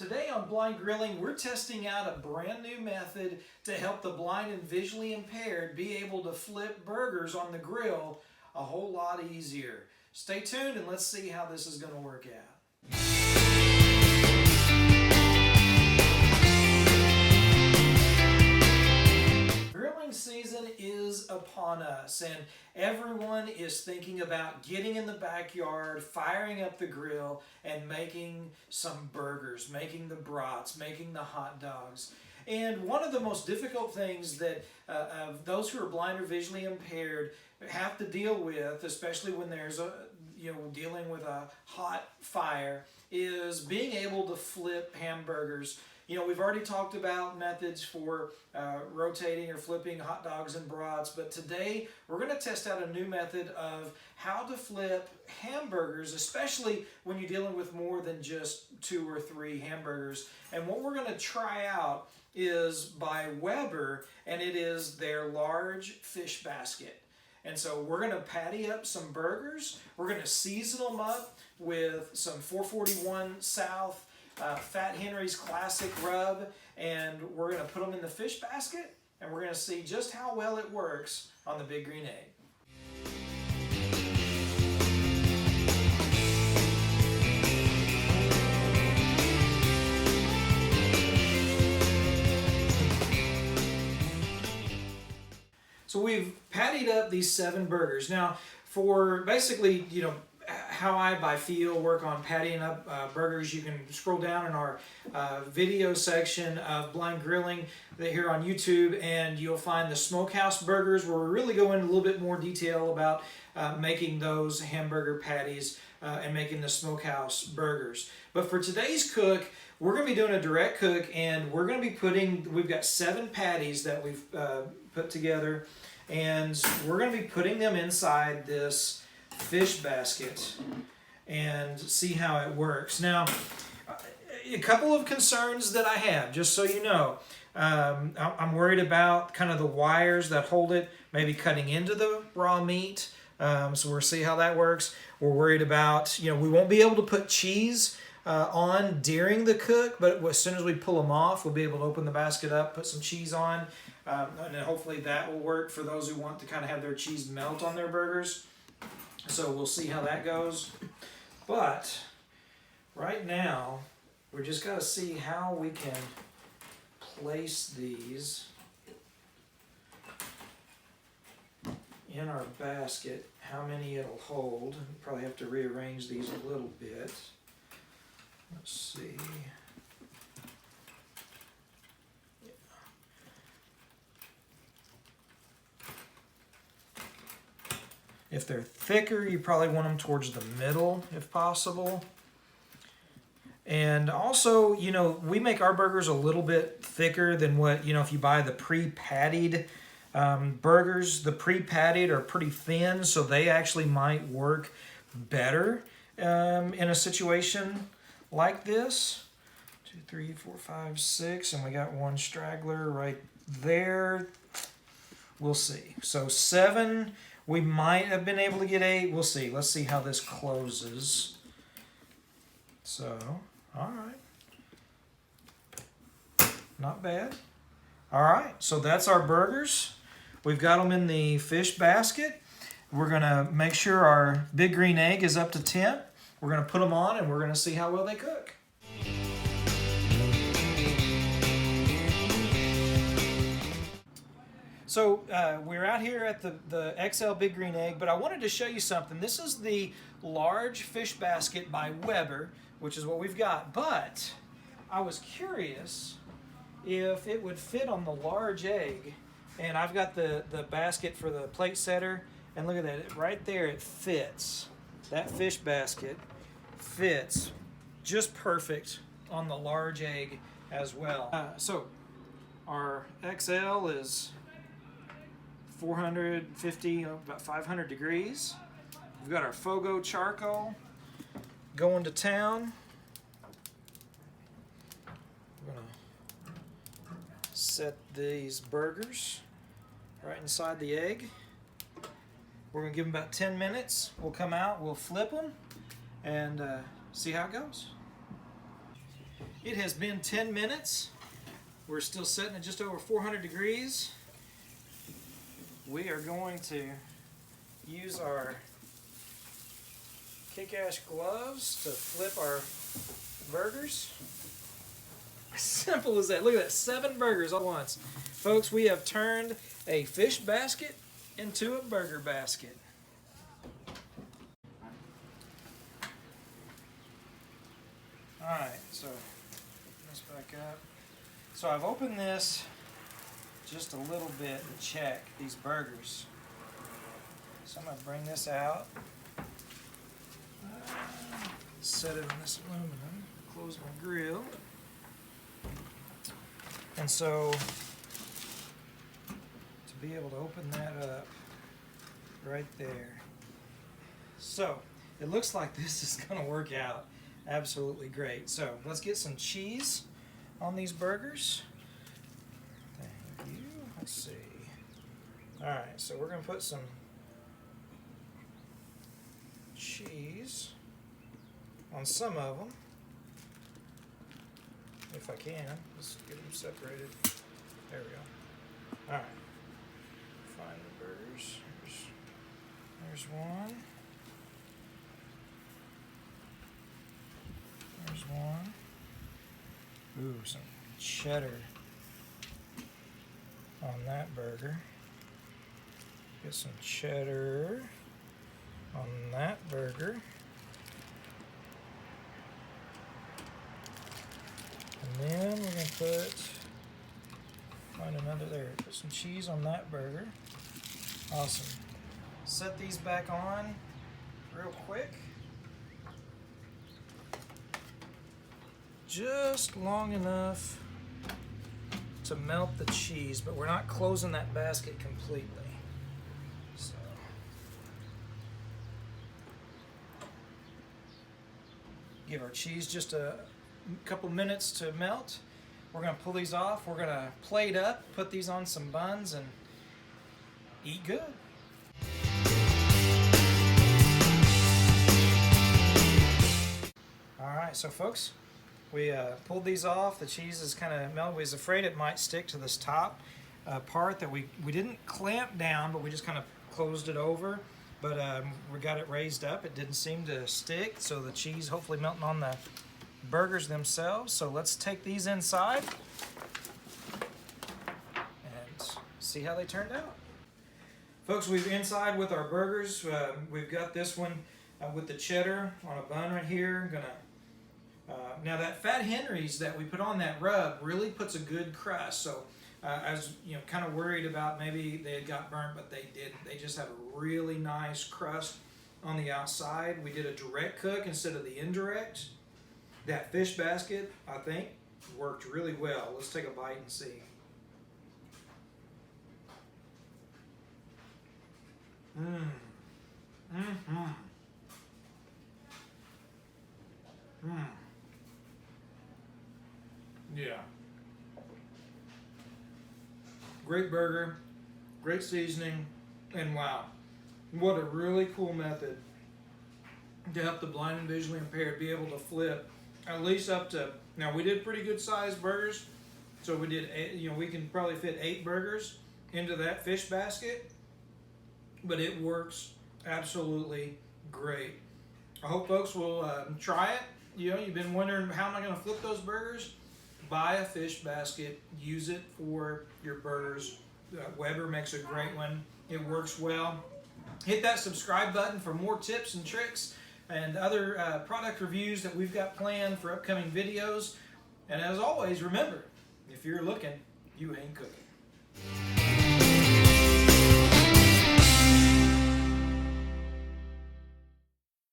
Today on Blind Grilling, we're testing out a brand new method to help the blind and visually impaired be able to flip burgers on the grill a whole lot easier. Stay tuned and let's see how this is going to work out. Grilling season is upon us, and everyone is thinking about getting in the backyard, firing up the grill, and making some burgers, making the brats, making the hot dogs. And one of the most difficult things that those who are blind or visually impaired have to deal with, especially when there's dealing with a hot fire, is being able to flip hamburgers. We've already talked about methods for rotating or flipping hot dogs and brats, but today we're going to test out a new method of how to flip hamburgers, especially when you're dealing with more than just 2 or 3 hamburgers. And what we're going to try out is by Weber, and it is their large fish basket. And so we're going to patty up some burgers. We're going to season them up with some 441 South Fat Henry's Classic Rub, and we're going to put them in the fish basket, and we're going to see just how well it works on the Big Green Egg. So we've pattied up these 7 burgers. Now, for basically, how I by feel work on pattying up burgers, you can scroll down in our video section of Blind Grilling here on YouTube, and you'll find the smokehouse burgers, where we really go into a little bit more detail about making those hamburger patties and making the smokehouse burgers. But for today's cook, we're going to be doing a direct cook, and we're going to be we've got 7 patties that we've put together, and we're going to be putting them inside this fish basket and see how it works. Now, a couple of concerns that I have, just so you know. I'm worried about kind of the wires that hold it, maybe cutting into the raw meat. So we'll see how that works. We're worried about, we won't be able to put cheese on during the cook, but as soon as we pull them off, we'll be able to open the basket up, put some cheese on, and then hopefully that will work for those who want to kind of have their cheese melt on their burgers. So we'll see how that goes. But right now, we're just got to see how we can place these in our basket, how many it'll hold. Probably have to rearrange these a little bit. Let's see. If they're thicker, you probably want them towards the middle if possible. And also, we make our burgers a little bit thicker than what, if you buy the pre-pattied burgers, the pre-pattied are pretty thin, so they actually might work better in a situation like this. 2, 3, 4, 5, 6, and we got 1 straggler right there. We'll see. So 7. We might have been able to get 8. We'll see. Let's see how this closes. So, all right. Not bad. All right. So that's our burgers. We've got them in the fish basket. We're going to make sure our Big Green Egg is up to temp. We're going to put them on, and we're going to see how well they cook. So we're out here at the XL Big Green Egg, but I wanted to show you something. This is the large fish basket by Weber, which is what we've got. But I was curious if it would fit on the large egg. And I've got the basket for the plate setter. And look at that, right there it fits. That fish basket fits just perfect on the large egg as well. So our XL is 450, about 500 degrees. We've got our Fogo charcoal going to town. I'm gonna set these burgers right inside the egg. We're gonna give them about 10 minutes. We'll come out, we'll flip them, and see how it goes. It has been 10 minutes. We're still sitting at just over 400 degrees. We are going to use our kick-ass gloves to flip our burgers. Simple as that. Look at that, 7 burgers all at once. Folks, we have turned a fish basket into a burger basket. Alright, so let's back up. So I've opened this just a little bit to check these burgers. So I'm going to bring this out, set it on this aluminum, close my grill. And so to be able to open that up right there. So it looks like this is going to work out absolutely great. So let's get some cheese on these burgers. Thank you. Let's see. Alright, so we're going to put some cheese on some of them. If I can. Let's get them separated. There we go. Alright. Find the burgers. There's one. There's one. Ooh, some cheddar on that burger. Get some cheddar on that burger. And then we're going to find another there. Put some cheese on that burger. Awesome. Set these back on real quick. Just long enough to melt the cheese, but we're not closing that basket completely. So give our cheese just a couple minutes to melt. We're going to pull these off. We're going to plate up, put these on some buns, and eat good. Alright, so folks, we pulled these off. The cheese is kind of melted. We was afraid it might stick to this top part that we didn't clamp down, but we just kind of closed it over. But we got it raised up. It didn't seem to stick, so the cheese hopefully melting on the burgers themselves. So let's take these inside and see how they turned out. Folks, we've inside with our burgers. We've got this one with the cheddar on a bun right here. Now that Fat Henry's that we put on that rub really puts a good crust. So I was kind of worried about maybe they had got burnt, but they didn't. They just have a really nice crust on the outside. We did a direct cook instead of the indirect. That fish basket, I think, worked really well. Let's take a bite and see. Yeah. Great burger, great seasoning, and wow, what a really cool method to help the blind and visually impaired be able to flip at least up to, now we did pretty good sized burgers, so we did, we can probably fit 8 burgers into that fish basket, but it works absolutely great. I hope folks will try it. You've been wondering, how am I going to flip those burgers? Buy a fish basket, use it for your burgers. Weber makes a great one. It works well. Hit that subscribe button for more tips and tricks and other product reviews that we've got planned for upcoming videos. And as always, remember, if you're looking, you ain't cooking.